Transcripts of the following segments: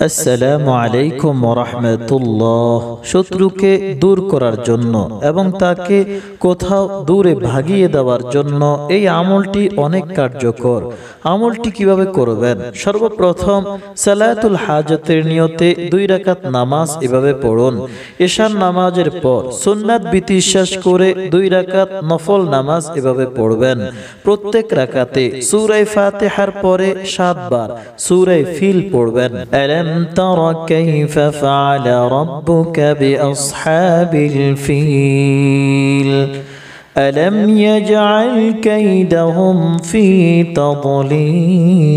আসসালামু আলাইকুম ওয়া রাহমাতুল্লাহ। শত্রুকে দূর করার জন্য এবং তাকে কোথাও দূরে ভাগিয়ে দেওয়ার জন্য এই আমলটি অনেক কার্যকর। আমলটি কিভাবে করবেন? সর্বপ্রথম সালাতুল হাজতের নিয়তে 2 রাকাত নামাজ এভাবে পড়ুন। এশার নামাজের পর সুন্নাত বিশ্বাস করে 2 রাকাত নফল নামাজ এভাবে পড়বেন। প্রত্যেক রাকাতে সূরা ফাতিহার পরে 7 বার সূরা ফিল পড়বেন। ألم تر كيف فعل ربك بأصحاب الفيل ألم يجعل كيدهم في تضليل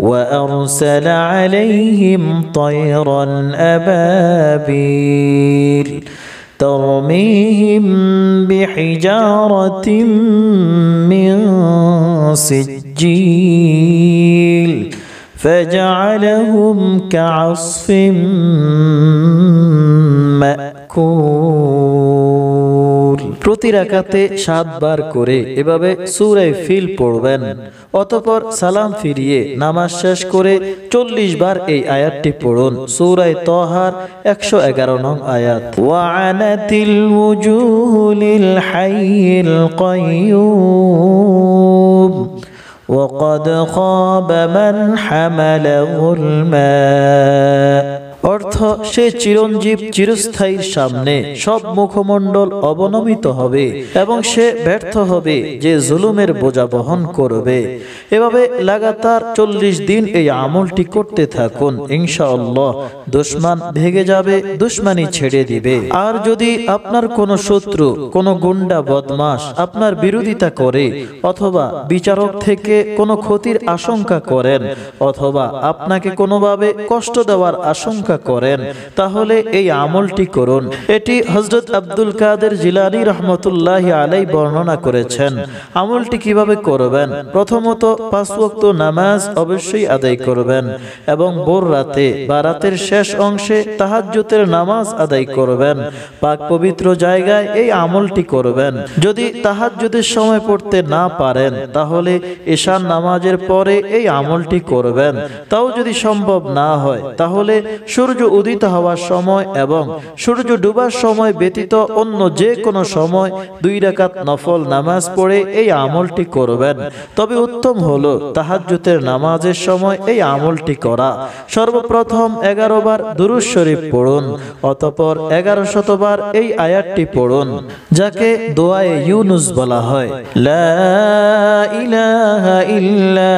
وأرسل عليهم طيرا أبابيل ترميهم بحجارة من سجيل فجعلهم كعصف مأكول। প্রতি রাকাতে 7 বার করে এভাবে সূরা ফিল পড়বেন। অতঃপর সালাম ফিরিয়ে নামাজ শেষ করে 40 বার এই আয়াতটি পড়ুন। সূরা তাহার 111 নং আয়াত। ওয়ানাতিল ওয়ুজুহু লিল হাইয়িল কাইয়্যুম وقد خاب من حمل ظلما। অর্থ, সে চিরঞ্জীব চিরস্থায়ীর সামনে সব মুখমণ্ডল অবনমিত হবে এবং সে ব্যর্থ হবে যে জুলুমের বোঝা বহন করবে। এভাবে লাগাতার 40 দিন এই আমলটি করতে থাকুন। ইনশাআল্লাহ দুশমন ভেগে যাবে, দুশমনি ছেড়ে দিবে। আর যদি আপনার কোনো শত্রু, কোনো গুন্ডা বদমাশ আপনার বিরোধিতা করে অথবা বিচারক থেকে কোনো ক্ষতির আশঙ্কা করেন অথবা আপনাকে কোনোভাবে কষ্ট দেওয়ার আশঙ্কা করেন, তাহলে এই আমলটি করুন। এটি হযরত আব্দুল কাদের জিলানী রাহমাতুল্লাহি আলাইহি বর্ণনা করেছেন। আমলটি কিভাবে করবেন? প্রথমত 5 ওয়াক্ত নামাজ অবশ্যই আদায় করবেন এবং ভোর রাতে বা রাতের শেষ অংশে তাহাজ্জুদের নামাজ আদায় করবেন। পাক পবিত্র জায়গায় এই আমলটি করবেন। যদি তাহাজ্জুদের সময় পড়তে না পারেন তাহলে এশার নামাজের পরে এই আমলটি করবেন। তাও যদি সম্ভব না হয় তাহলে সূর্য উদিত হওয়ার সময় এবং সূর্য ডুবার সময় ব্যতীত অন্য যে কোনো সময় 2 রাকাত নফল নামাজ পড়ে এই আমলটি করবেন। তবে উত্তম হলো তাহাজ্জুদের নামাজের সময় এই আমলটি করা। সর্বপ্রথম 11 বার দুরূদ শরীফ পড়ুন, অতঃপর 1100 বার এই আয়াতটি পড়ুন, যাকে দোয়ায়ে ইউনুস বলা হয়। লা ইলাহা ইল্লা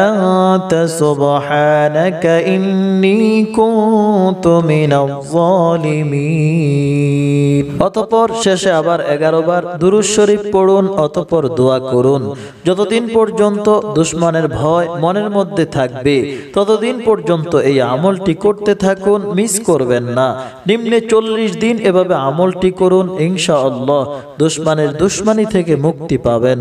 আনতা সুবহানাকা ইন্নী কুনতু মিনাজ জালিমিন। অতঃপর শেষে আবার 11 বার দুরূদ শরীফ পড়ুন, অতঃপর দোয়া করুন। যতদিন পর্যন্ত দুশমনের ভয় মনের মধ্যে থাকবে ততদিন পর্যন্ত এই আমলটি করতে থাকুন, মিস করবেন না। নিম্নে 40 দিন এভাবে আমলটি করুন, ইনশাআল্লাহ দুশমনের দুশমনি থেকে মুক্তি পাবেন।